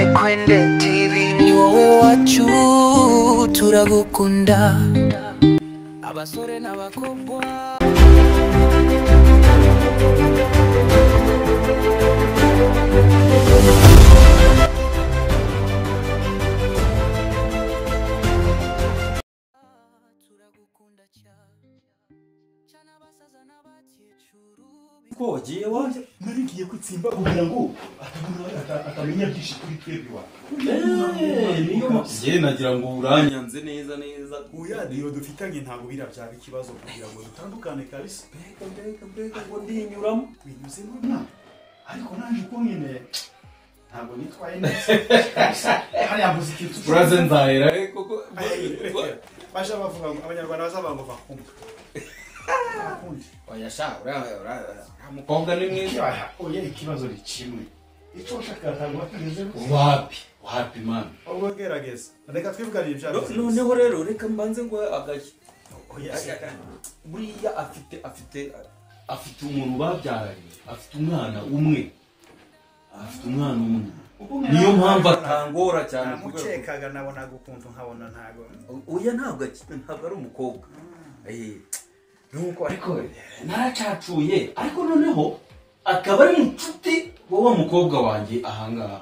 Ikwende TV ni wowe wacu turagukunda abasore n'abakobwa Koje wanje narigiye kwitsimba kugira ngo atamenya byinshi kuri twebwe niyo makiye nagira ngo uranyanze neza oya niyo dufitanye ntago birabyaba ikibazo kugira ngo dutandukane kabisa mbega ngo ndinyuramo binyuzemo na ariko naje uko nyine ntago nitwaye neza hari yavuze ikintu uraze nzahera koko basha bavuga ngo abanyarwanda bazabango bakumva oya sha mukobwa ni mwiza oya ikibazo ni kimwe icyo ushaka ntabwo batugeze wapi man ubwo gerageza reka twivuganire ibyago noneho rero reka mbanze ngo agashye oya buriya afite umuntu babyaranye afite umwana umwe niyo mpamvu atangora cyane mukekaga nabonaga ukuntu nkabona ntago oya ntabwo ari umukobwa nuko ariko naracacuye ariko noneho akaba ari inshuti wowe mukobwa wanjye ahangaha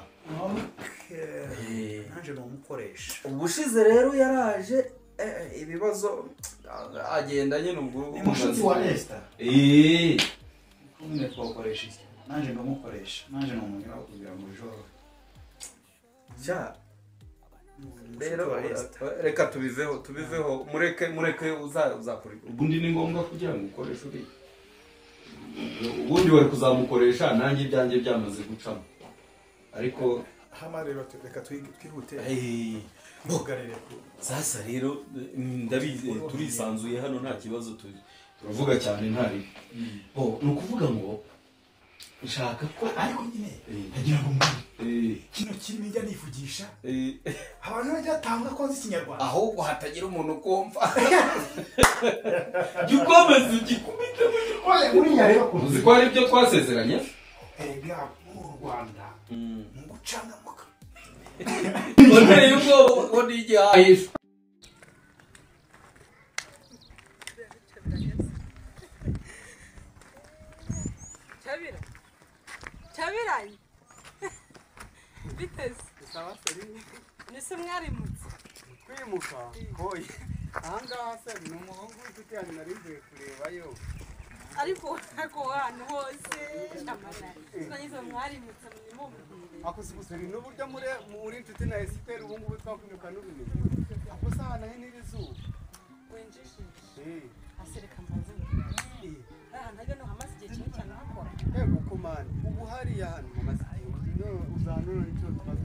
nanje no mukoresha ubushize rero yaraje ibibazo agendanye n'ubwo umushuti wa Esther umwe twakoresha iki nanje no mukoresha nanje no munyura kugira ngo joro rero reka tubiveho mureke uzakora ubundi ni ngombwa kugira ngo ukoreshe uri ubundi wari kuzamukoresha nanjye ibyanjye byamaze gucamo ariko hama rero reka twihute mbogarere sasa rero ndabizi turisanzuye hano nta kibazo turavuga cyane ntari ni ukuvuga ngo ushaka ko ariko nyine agira ngo kino kirimo njya nifugisha abantu bajyatanga ko nzi Kinyarwanda ahubwo hatagira umuntu kumva gikomeze gikubita uriya rero uzi ko ari byo twasezeranye ega mu Rwanda mu gucangamuka none yuko ngo n'igihahisho Chabirayi biteze sawa seri nise mwarimutse kwimuka hoye ahangaha se ni umuhungu w'inshuti yanjye narimvuye kurebayo ariko hano hose amana sinyizo mwarimutse mumubwire ako sibuseri n'uburyo muri inshuti na Esther ubu ngubu twakunyuka n'ubumenyi ako saha nahe n'irizuba wenjishije asereka mbaze ntajya no hamaze igihe kinini cyane hakora ego komani ubu hariya hano hamaze igihe uzanura n'icyo tumaze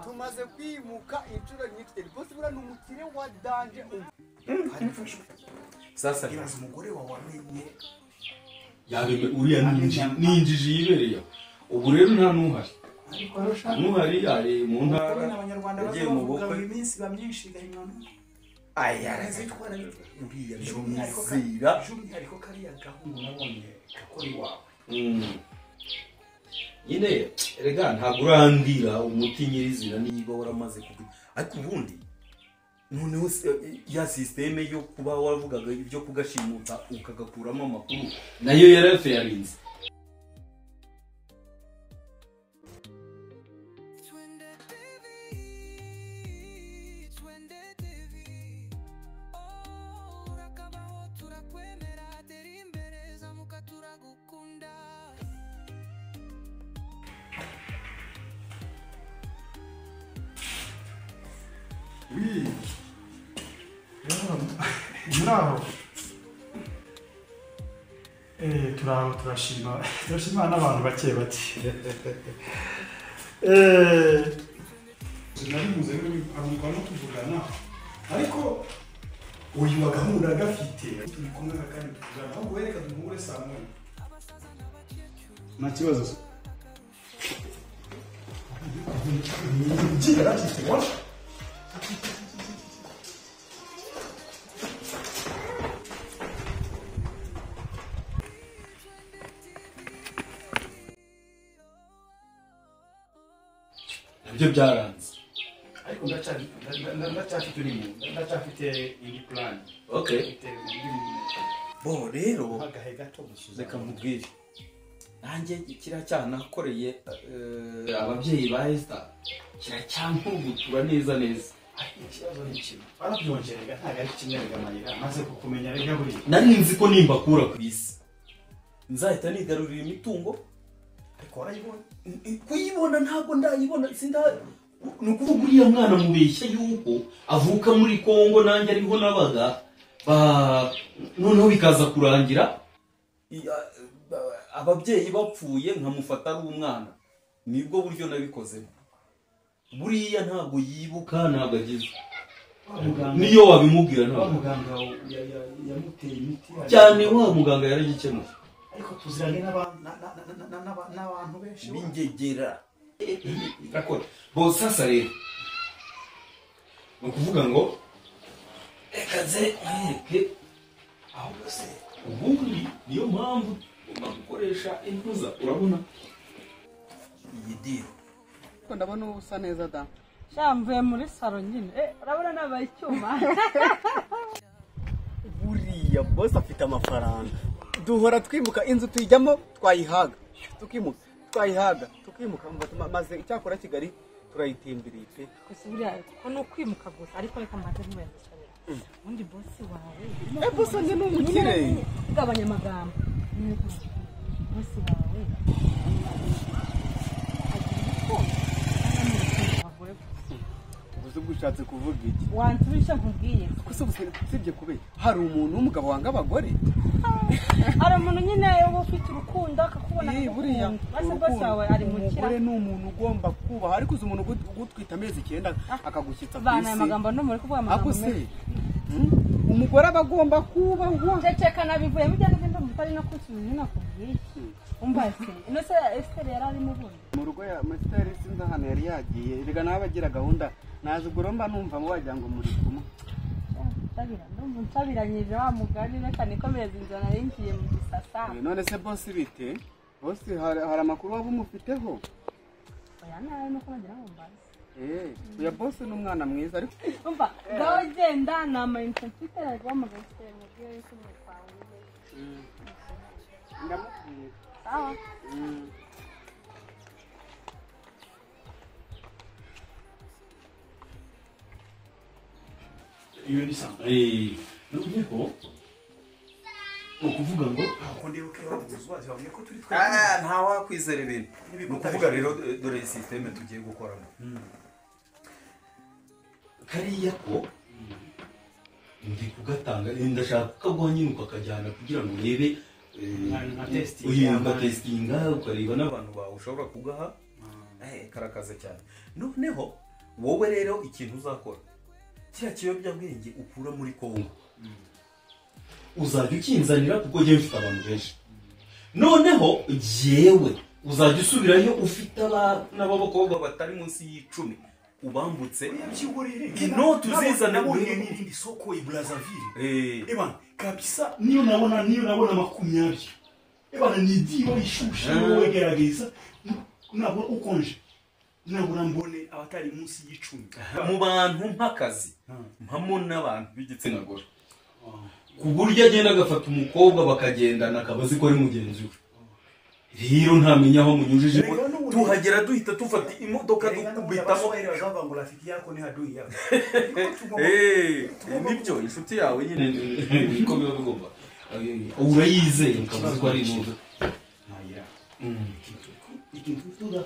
tumaze kwimuka inshuro nyinshi cyane rwose buriya ni umukire wa danje sasa iraza umugore wawe wamenye yabeme uriya ninjiji yibereye ubu rero nta nuhari nuhari ari mu ntara n'abanyarwanda bavuga ngo iminsi ba myinshi gahimana zitwara uriya n'umuzira ariko kariya gahungu nabonye gakora iwawe nyine rega ntabwo urandira umuti nyirizina niba waramaze kubi ariko ubundi noneho ya systeme yo kuba wavugaga ibyo kugashimuta ukagakuramo amakuru nayo yarafarinze Oui. Bravo. Turashima n'abantu bake nari muze arumva no kuvugana ariko uyu wa gahunda gafite turi kumwe kandi tuvugana aho wereka duhure saa moya nta kibazo nibyo byaranze. ariko ndacyafite ndacyafite indi plan. Okay. Bo rero Agahe gato gusuza. reka mubwire. Nanjye kiracyakoreye ababyeyi ba Esther. Kiracyankubutura neza neza. Ikibazo ni kimwe. Barabyongerega ntago ari kimwe bigamayira. Maze kukumenya rega buri. Nari nzi ko nimbakura ku isi nzahita nigarurira imitungo, Ariko warayibona. kuyibona ntabwo ndayibona. Ni ukuvuga uriya mwana mubeshya yuko avuka muri Kongo nanjye ariho nabaga, noneho bikaza kurangira ababyeyi bapfuye nkamufata ari umwana. Nibwo buryo nabikozemo. Buriya ntabwo yibuka, ntabwo agize. Niyo wabimubwira ntabwo. Muganga yamuteye imiti. Cyane wa muganga yaragikemuye. Ariko tuziranye n'abantu benshi. Bingegera. D'accord. Bon, sasa rero. Ni ukuvuga ngo ekaze nkeke aho se ubundi niyo mpamvu ugomba gukoresha impuza. Urabona iyi diro Ko ndabona usa neza da. Shamvuye muri saro nyine. Urabona nabaye icyuma. Buriya boss afite amafaranga. Duhora twimuka inzu tuyijyamo twayihaga. Tukimuka twayihaga tukimuka maze icyakora Kigali turayitimbiriye pe. Gusa buriya ko no kwimuka gusa ariko reka maze ntibayasabira. Undi boss wawe. Boss wanjye ni umukire. Gabanya amagambo. Boss wawe. Ubwo ushatse kuvuga iki? Wansubisha nkubwiye. Kuko usibye kube hari umuntu w'umugabo wanga abagore. Hari umuntu nyine uba ufite urukundo akakubona. Buriya base boss wawe ari mu kira. Umugore ni umuntu ugomba kubaha ariko uzi umuntu ugutwita amezi 9 akagushyitsa ku Bana isi. amagambo no muri kuvuga amagambo. Ako se umugore abagomba kubahwa. Ceceka nabivuye mu byane ndumva utari no kusubiza nakubwiye. Umva se ino se Esther yari ari mu bundi. Mu rugo ya Master sinza hano yari yagiye rega nabagira gahunda nazi ugoromba numva mu wajya ngo muri kumwe. Nsabiranyije wa mugani reka nikomereza inzara yinjiye mu gisasa. None se boss bite? Boss hari amakuru waba umufiteho? Oya nawe nuko nagira ngo mbaze. Uya boss ni umwana mwiza ariko umva gaho genda na mayinite mfite rwa magase mu gihe yuko mutwawe. ndamubwiye. Sawa. Iyo ni sawa. noneho ni ukuvuga ngo Ako ndibuke baguzwaje bamwe ko turi nta wakwizera ibintu. Ni ukuvuga rero dore systeme tugiye gukoramo. Kariya ko ndi kugatanga ndashaka kaguha nyine ukakajyana kugira ngo urebe testinga ukareba n'abantu bawe ushobora kugaha. Karakaze cyane. Noneho wowe rero ikintu uzakora kiriya kiyobyabwenge ukura muri Kongo uzajya ukinzanira kuko njyewe mfite abantu benshi. Noneho jewe uzajya usubirayo ufite abana b'abakobwa batari munsi y'10 ubambutse ino tuzizana nabonye n'indi soko i Brazzaville. Eba kabisa niyo nabona 20. Eba ni diyo ishusha wegerageza nabo ukonje. Nabura mbone abatari munsi y'10. mu bantu mpakazi mpamo n'abantu b'igitsina gore ku buryo agenda agafata umukobwa bakagendana akabazi ko ari mugenzi we. Rero ntamenya aho munyujije tuhagera duhita tufata imodoka dukubitamo. Ngo rafiki yako ni hadui yako. Nibyo inshuti yawe nyine niko biba bigomba. Urayizeye ukavuga ko ari intuza. Naya. Ikintu tuda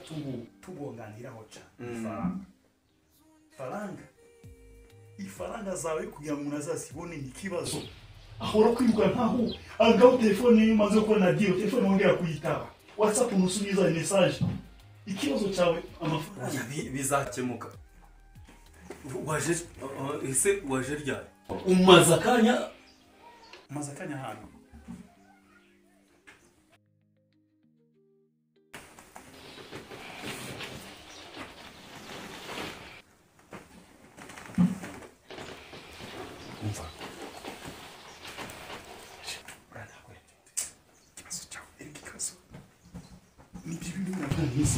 tugonganiraho cyane. Faranga. Ifaranga zawe kugira ngo unazasibone ni kibazo. Ahora kwiruka ntaho agaho telefone maze ko na dio telefone wongera kuyitaba. WhatsApp umusubiza message. Ikibazo cyawe amafaranga bizakemuka. Waje ese waje ryari? Umaze akanya hano.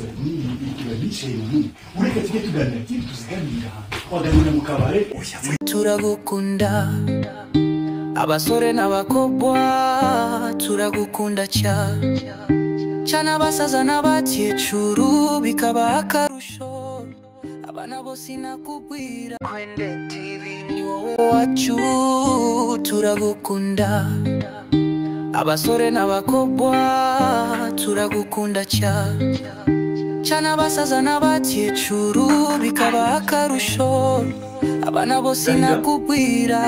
bose bicaye mu ureka tujye tuganira kiri tuziganira twaganira mu kabare turagukunda abasore n'abakobwa turagukunda cyane abasaza n'abakecuru bikaba akarusho abana bose nakubwira Kwende TV ni wowe wacu turagukunda abasore n'abakobwa turagukunda cyane abasaza n'abakecuru bikaba akarusho abana bose nakubwira